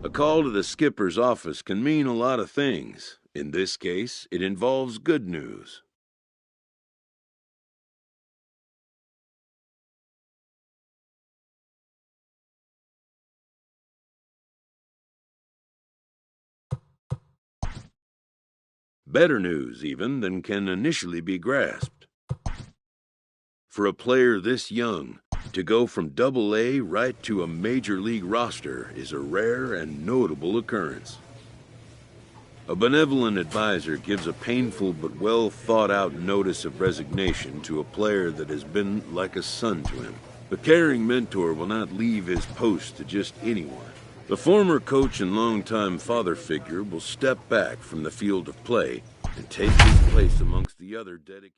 A call to the skipper's office can mean a lot of things. In this case, it involves good news. Better news, even, than can initially be grasped. For a player this young, to go from Double-A right to a major league roster is a rare and notable occurrence. A benevolent advisor gives a painful but well thought out notice of resignation to a player that has been like a son to him. The caring mentor will not leave his post to just anyone. The former coach and longtime father figure will step back from the field of play and take his place amongst the other dedicated.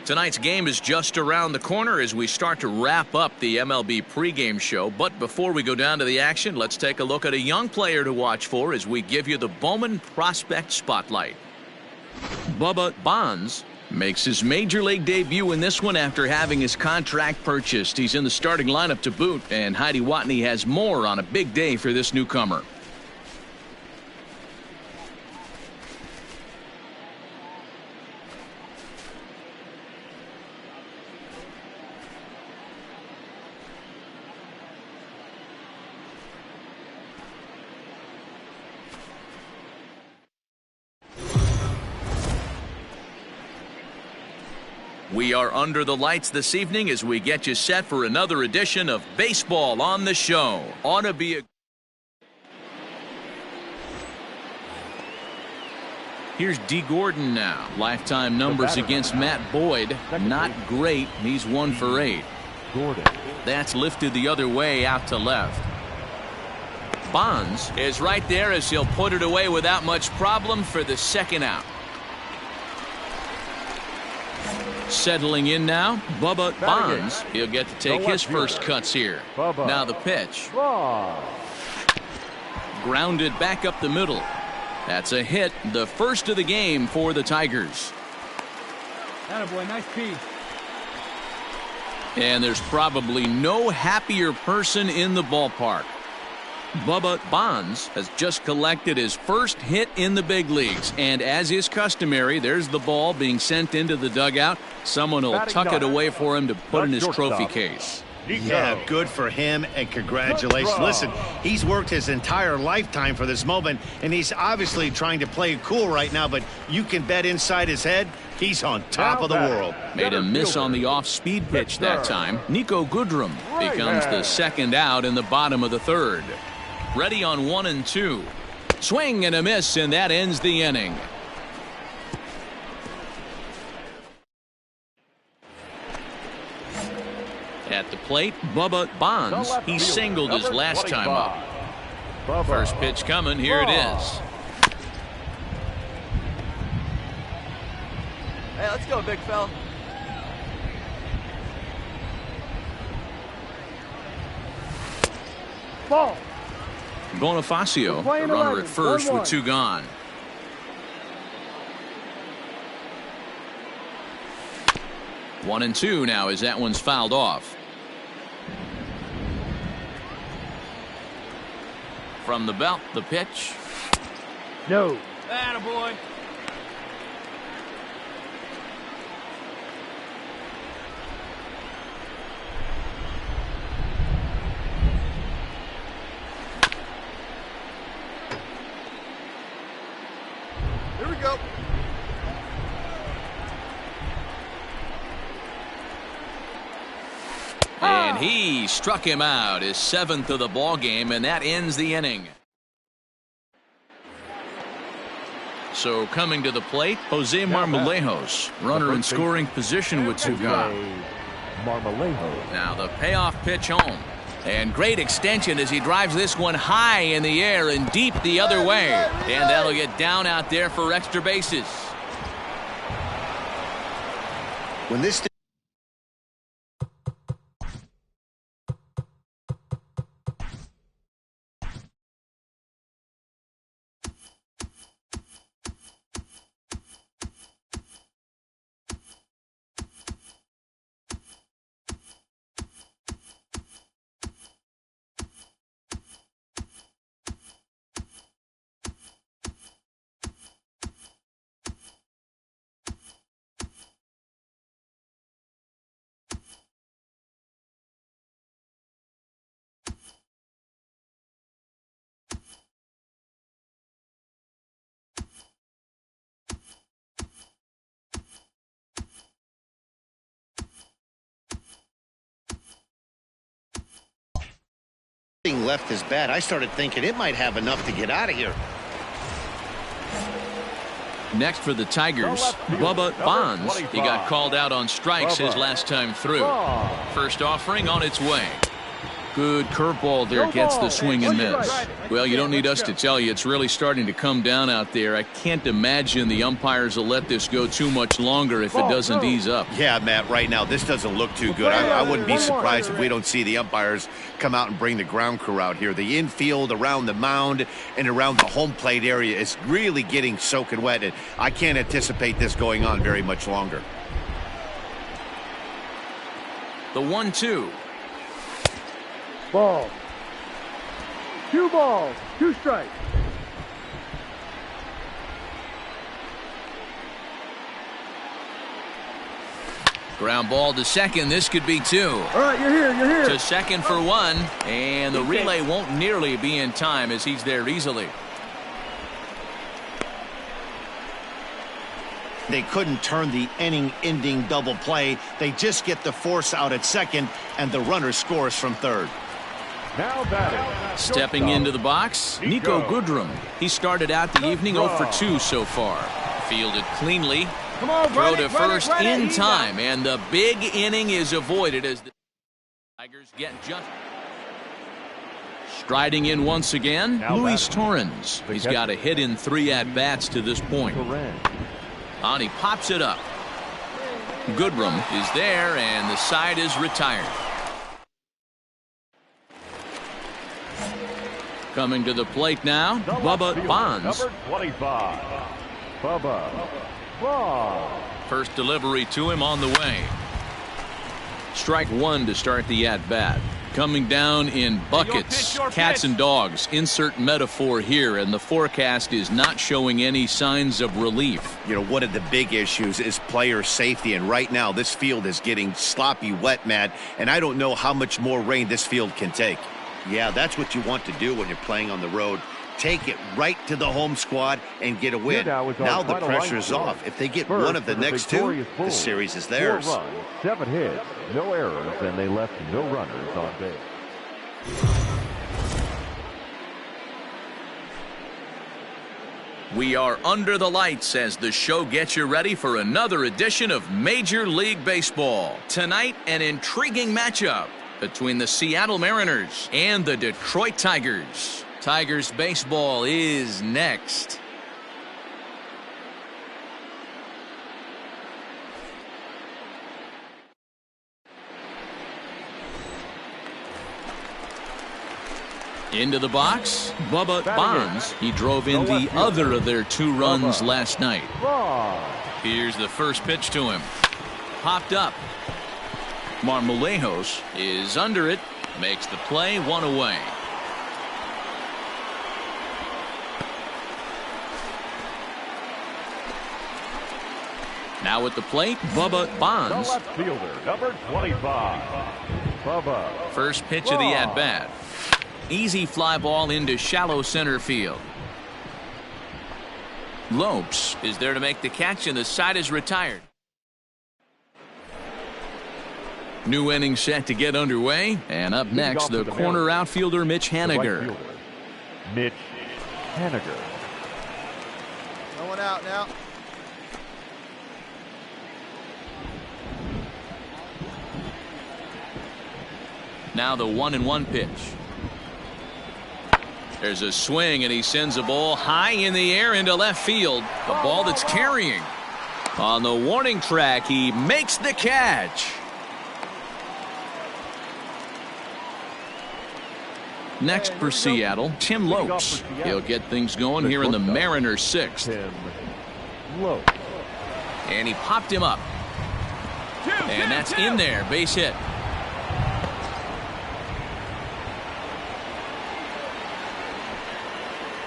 Tonight's game is just around the corner as we start to wrap up the MLB pregame show. But before we go down to the action, let's take a look at a young player to watch for as we give you the Bowman Prospect Spotlight. Bubba Bonds makes his major league debut in this one after having his contract purchased. He's in the starting lineup to boot, and Heidi Watney has more on a big day for this newcomer. We are under the lights this evening as we get you set for another edition of Baseball on the Show. Ought to be a... Here's D. Gordon now. Lifetime numbers against Matt Boyd. Not great. He's 1 for 8. Gordon. That's lifted the other way out to left. Bonds is right there as he'll put it away without much problem for the second out. Settling in now, Bubba Bonds. He'll get to take his first cuts here. Now the pitch. Grounded back up the middle. That's a hit, the first of the game for the Tigers. Attaboy, nice piece. And there's probably no happier person in the ballpark. Bubba Bonds has just collected his first hit in the big leagues. And as is customary, there's the ball being sent into the dugout. Someone will tuck it away for him to put in his trophy case. Yeah, good for him, and congratulations. Listen, he's worked his entire lifetime for this moment, and he's obviously trying to play it cool right now, but you can bet inside his head, he's on top of the world. Made a miss on the off-speed pitch that time. Nico Goodrum becomes the second out in the bottom of the third. Ready on 1 and 2. Swing and a miss, and that ends the inning. At the plate, Bubba Bonds. He singled his last time up. First pitch coming. Here it is. Hey, let's go, big fella. Ball. Bonifacio, the runner at first with 2 gone. One and 2 now as that one's fouled off. From the belt, the pitch. No. Attaboy. Here we go. And he struck him out, his 7th of the ball game, and that ends the inning. So coming to the plate, Jose Marmolejos, runner in scoring position with 2 gone. Marmolejo. Now the payoff pitch home. And great extension as he drives this one high in the air and deep the other way. And that'll get down out there for extra bases. When this left his bat, I started thinking it might have enough to get out of here. Next for the Tigers, Bubba Bonds. He got called out on strikes his last time through. First offering on its way. Good curveball there, gets the swing and miss. Well, you don't need us to tell you, it's really starting to come down out there. I can't imagine the umpires will let this go too much longer if it doesn't ease up. Yeah, Matt, right now this doesn't look too good. I wouldn't be surprised if we don't see the umpires come out and bring the ground crew out here. The infield around the mound and around the home plate area is really getting soaking wet, and I can't anticipate this going on very much longer. The 1-2. Ball. 2 balls, 2 strikes. Ground ball to second. This could be 2. All right, you're here. To second for 1. And the relay won't nearly be in time as he's there easily. They couldn't turn the inning-ending double play. They just get the force out at second, and the runner scores from third. Now batting. Stepping into the box, Nico Goodrum. He started out the evening 0 for 2 so far. Fielded cleanly. Come on, Throw to first in time, and the big inning is avoided as the Tigers get just. Striding in once again, Luis Torrens. He's got a hit in 3 at-bats to this point. And he pops it up. Goodrum is there, and the side is retired. Coming to the plate now, Bubba Bonds. Number 25. Bubba Bonds. First delivery to him on the way. Strike 1 to start the at-bat. Coming down in buckets, cats and dogs. Insert metaphor here, and the forecast is not showing any signs of relief. You know, one of the big issues is player safety, and right now this field is getting sloppy wet, Matt, and I don't know how much more rain this field can take. Yeah, that's what you want to do when you're playing on the road. Take it right to the home squad and get a win. Now the pressure's off. If they get one of the next 2, the series is theirs. 4 runs, 7 hits, no errors, and they left no runners on base. We are under the lights as the show gets you ready for another edition of Major League Baseball. Tonight, an intriguing matchup between the Seattle Mariners and the Detroit Tigers. Tigers baseball is next. Into the box, Bubba Bonds. He drove in the other of their 2 runs last night. Here's the first pitch to him. Popped up. Marmolejos is under it. Makes the play, 1 away. Now at the plate, Bubba Bonds. The left fielder, number 25. Bubba. First pitch of the at-bat. Easy fly ball into shallow center field. Lopes is there to make the catch, and the side is retired. New inning set to get underway, and up next, the corner outfielder Mitch Haniger. Mitch Haniger. No one out now. Now the 1-1 pitch. There's a swing, and he sends a ball high in the air into left field. The ball that's carrying. On the warning track, he makes the catch. Next for Seattle, Tim Lopes. He'll get things going here in the Mariners' 6th. And he popped him up. And that's in there, base hit.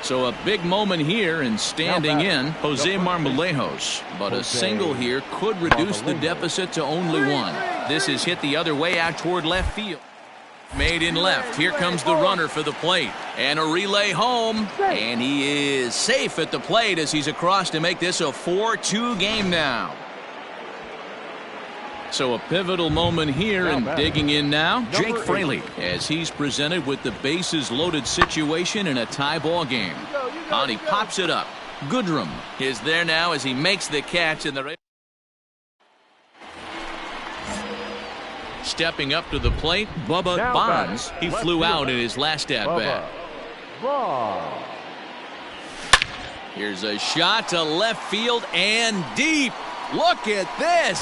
So a big moment here, and standing in, Jose Marmolejos. But a single here could reduce the deficit to only 1. This is hit the other way out toward left field. Made in left. Here comes the runner for the plate. And a relay home. And he is safe at the plate as he's across to make this a 4-2 game now. So a pivotal moment here, and digging in now, Jake Fraley, as he's presented with the bases loaded situation in a tie ball game. And he pops it up. Goodrum is there now as he makes the catch in the. Stepping up to the plate, Bubba Bonds. He flew out in his last at bat. Here's a shot to left field and deep. Look at this.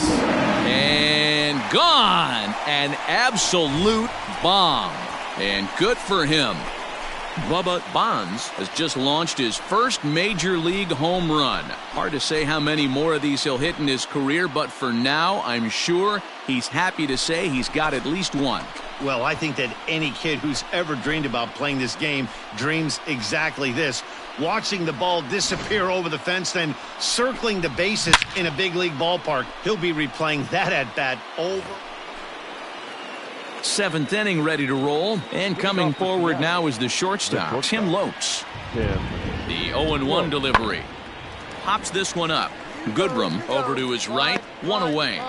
And gone. An absolute bomb. And good for him. Bubba Bonds has just launched his first major league home run. Hard to say how many more of these he'll hit in his career, but for now, I'm sure he's happy to say he's got at least one. Well, I think that any kid who's ever dreamed about playing this game dreams exactly this. Watching the ball disappear over the fence, then circling the bases in a big league ballpark. He'll be replaying that at bat over. 7th inning ready to roll, and coming forward now is the shortstop, Tim Lopes. The 0-1 delivery. Pops this one up. Goodrum over to his right, 1 away.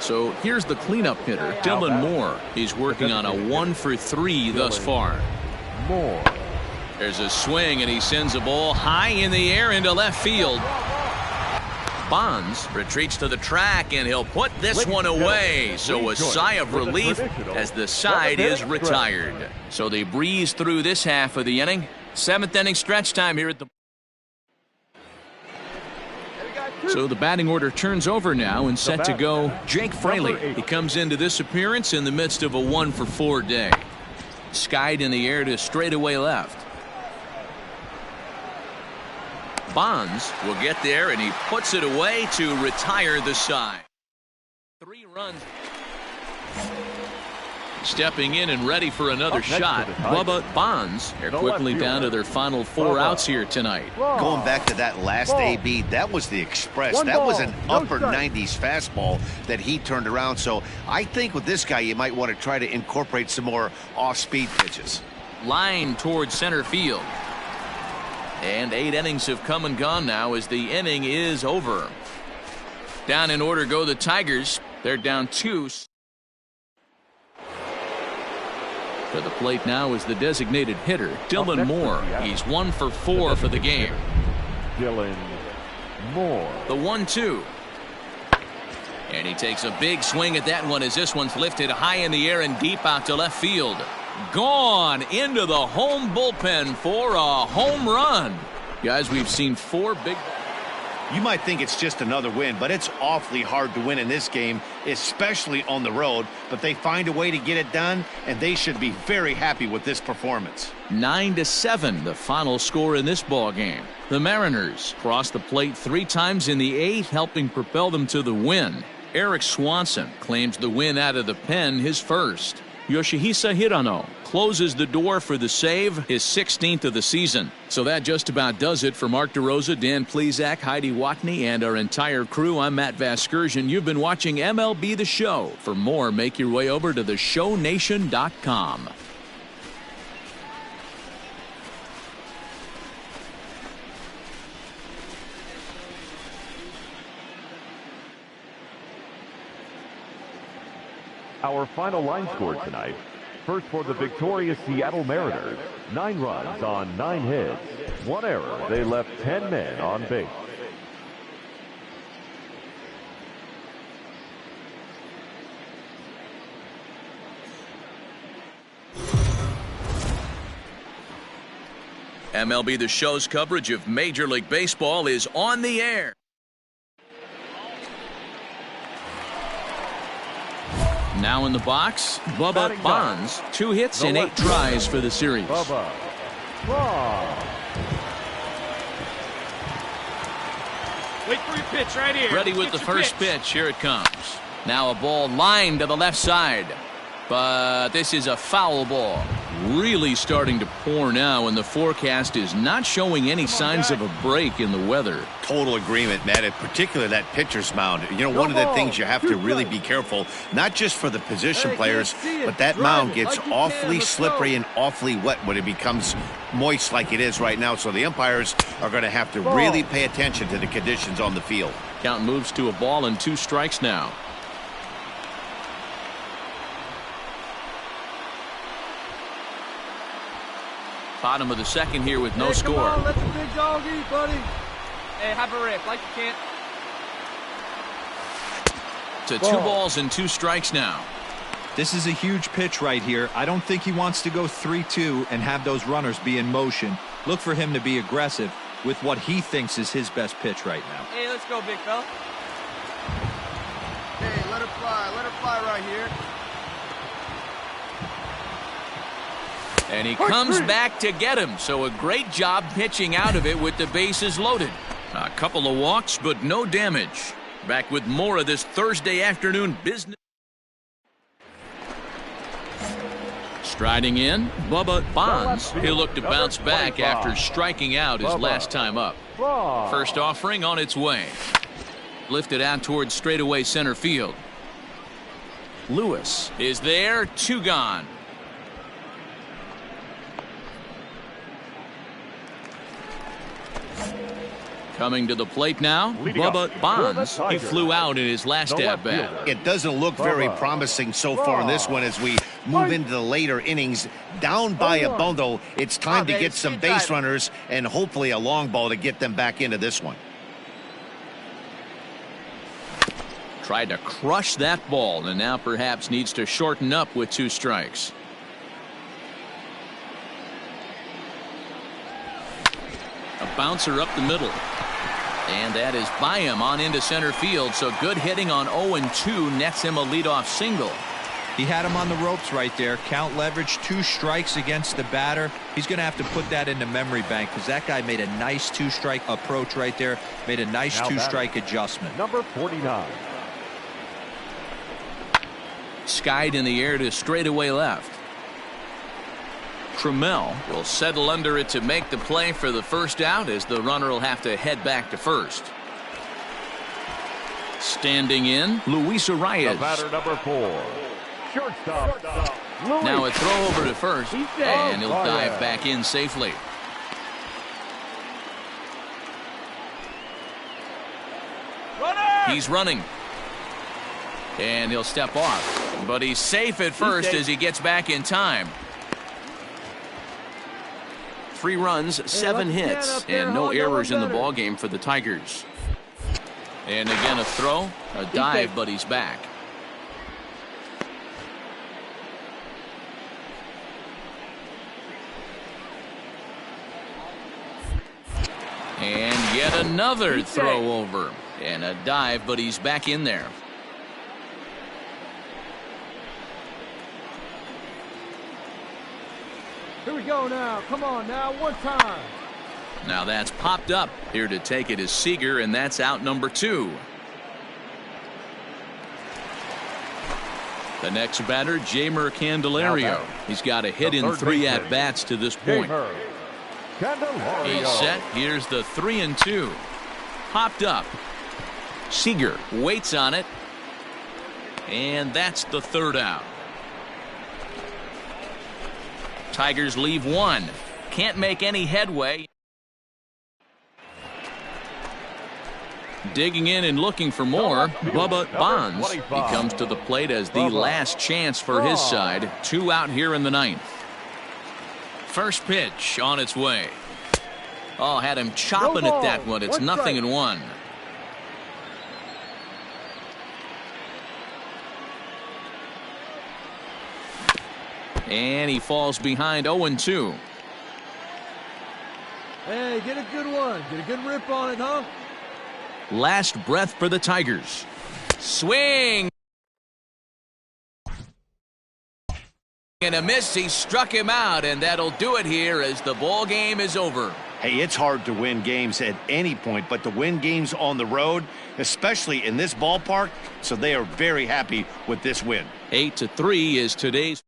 So here's the cleanup hitter, Dylan Moore. He's working on a 1-for-3 thus far. There's a swing, and he sends a ball high in the air into left field. Bonds retreats to the track, and he'll put this one away. So a sigh of relief as the side is retired. So they breeze through this half of the inning. 7th inning stretch time here at the. So the batting order turns over now, and set to go Jake Fraley. He comes into this appearance in the midst of a 1-for-4 day. Skied in the air to straightaway left. Bonds will get there, and he puts it away to retire the side. 3 runs. Stepping in and ready for another shot. Bubba Bonds are quickly down to their final 4 outs here tonight. Going back to that last AB, that was the express. That was an upper 90s fastball that he turned around. So I think with this guy, you might want to try to incorporate some more off-speed pitches. Line towards center field. And 8 innings have come and gone now as the inning is over. Down in order go the Tigers. They're down 2. To the plate now is the designated hitter, Dylan Moore. He's 1-for-4 for the game. Dylan Moore. The 1-2. And he takes a big swing at that one as this one's lifted high in the air and deep out to left field. Gone into the home bullpen for a home run. Guys, we've seen 4 big. You might think it's just another win, but it's awfully hard to win in this game, especially on the road. But they find a way to get it done, and they should be very happy with this performance. 9-7, the final score in this ball game. The Mariners crossed the plate 3 times in the 8th, helping propel them to the win. Eric Swanson claims the win out of the pen, his first. Yoshihisa Hirano closes the door for the save, his 16th of the season. So that just about does it for Mark DeRosa, Dan Plesac, Heidi Watney, and our entire crew. I'm Matt Vasgersian. You've been watching MLB The Show. For more, make your way over to theshownation.com. Our final line score tonight, first for the victorious Seattle Mariners. 9 runs on 9 hits. 1 error. They left 10 men on base. MLB The Show's coverage of Major League Baseball is on the air. Now in the box, Bubba Bonds. 2 hits and 8 tries for the series. Bubba. Ball. Wait for your pitch right here. Ready with the first pitch. Here it comes. Now a ball lined to the left side. But this is a foul ball. Really starting to pour now, and the forecast is not showing any signs of a break in the weather. Total agreement, Matt. In particular, that pitcher's mound. You know, one of the things you have to really be careful, not just for the position players, but that mound gets awfully slippery and awfully wet when it becomes moist like it is right now. So the umpires are going to have to really pay attention to the conditions on the field. Count moves to a ball and 2 strikes now. Bottom of the second here with no score. Come on, let the big dog eat, buddy. Hey, have a rip, like you can't. To 2 balls and 2 strikes now. This is a huge pitch right here. I don't think he wants to go 3-2 and have those runners be in motion. Look for him to be aggressive with what he thinks is his best pitch right now. Hey, let's go, big fella. Hey, let her fly right here. And he comes back to get him. So a great job pitching out of it with the bases loaded. A couple of walks, but no damage. Back with more of this Thursday afternoon business. Striding in, Bubba Bonds. He'll look to bounce back after striking out his last time up. First offering on its way. Lifted out towards straightaway center field. Lewis is there, 2 gone. Coming to the plate now, Bubba Bonds. He flew out in his last at-bat. It doesn't look very promising so far in this one as we move into the later innings. Down by a bundle, it's time to get some base runners and hopefully a long ball to get them back into this one. Tried to crush that ball and now perhaps needs to shorten up with 2 strikes. A bouncer up the middle. And that is by him on into center field. So good hitting on 0-2 nets him a leadoff single. He had him on the ropes right there. Count leverage, 2 strikes against the batter. He's going to have to put that into memory bank because that guy made a nice 2-strike approach right there. Made a nice 2-strike adjustment. Number 49. Skied in the air to straightaway left. Trammell will settle under it to make the play for the first out as the runner will have to head back to first. Standing in, Luis Arias. The batter number 4. Shortstop. Now a throw over to first, and he'll dive back in safely. He's running. And he'll step off. But he's safe at first as he gets back in time. 3 runs, 7 hits, and no errors in the ballgame for the Tigers. And again a throw, a dive, but he's back. And yet another throw over. And a dive, but he's back in there. Here we go now. Come on now, one time. Now that's popped up. Here to take it is Seager, and that's out number 2. The next batter, Jeimer Candelario. He's got a hit in 3 at-bats to this point. He's set. Here's the 3-2. Popped up. Seager waits on it. And that's the 3rd out. Tigers leave 1. Can't make any headway. Digging in and looking for more, Bubba Bonds. He comes to the plate as the last chance for his side. 2 out here in the 9th. First pitch on its way. Oh, had him chopping at that one. It's 0-1. And he falls behind 0-2. Hey, get a good one. Get a good rip on it, huh? Last breath for the Tigers. Swing. And a miss. He struck him out, and that'll do it here as the ball game is over. Hey, it's hard to win games at any point, but to win games on the road, especially in this ballpark, so they are very happy with this win. 8-3 is today's